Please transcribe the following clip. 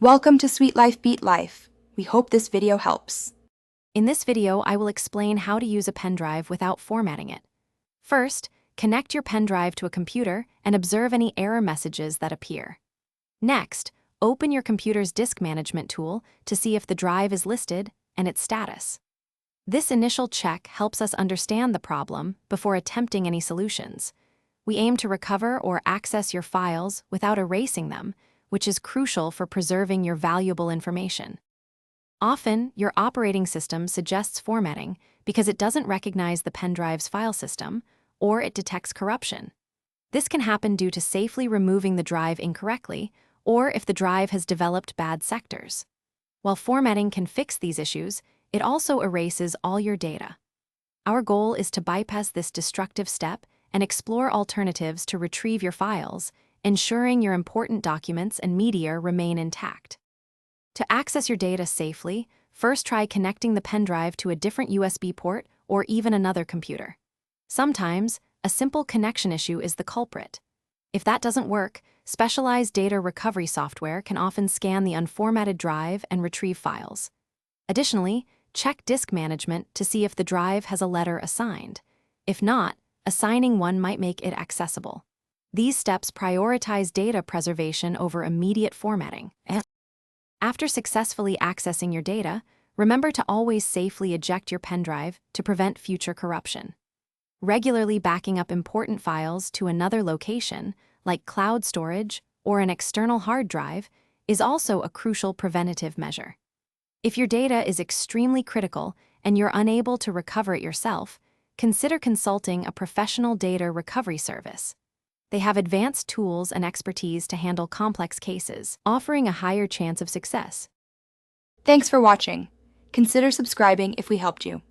Welcome to Sweet Life Beat Life. We hope this video helps. In this video, I will explain how to use a pen drive without formatting it. First, connect your pen drive to a computer and observe any error messages that appear. Next, open your computer's disk management tool to see if the drive is listed and its status. This initial check helps us understand the problem before attempting any solutions. We aim to recover or access your files without erasing them, which is crucial for preserving your valuable information. Often, your operating system suggests formatting because it doesn't recognize the pen drive's file system or it detects corruption. This can happen due to safely removing the drive incorrectly or if the drive has developed bad sectors. While formatting can fix these issues, it also erases all your data. Our goal is to bypass this destructive step and explore alternatives to retrieve your files, ensuring your important documents and media remain intact. To access your data safely, first try connecting the pen drive to a different USB port or even another computer. Sometimes, a simple connection issue is the culprit. If that doesn't work, specialized data recovery software can often scan the unformatted drive and retrieve files. Additionally, check disk management to see if the drive has a letter assigned. If not, assigning one might make it accessible. These steps prioritize data preservation over immediate formatting. After successfully accessing your data, remember to always safely eject your pen drive to prevent future corruption. Regularly backing up important files to another location, like cloud storage or an external hard drive, is also a crucial preventative measure. If your data is extremely critical and you're unable to recover it yourself, consider consulting a professional data recovery service. They have advanced tools and expertise to handle complex cases, offering a higher chance of success. Thanks for watching. Consider subscribing if we helped you.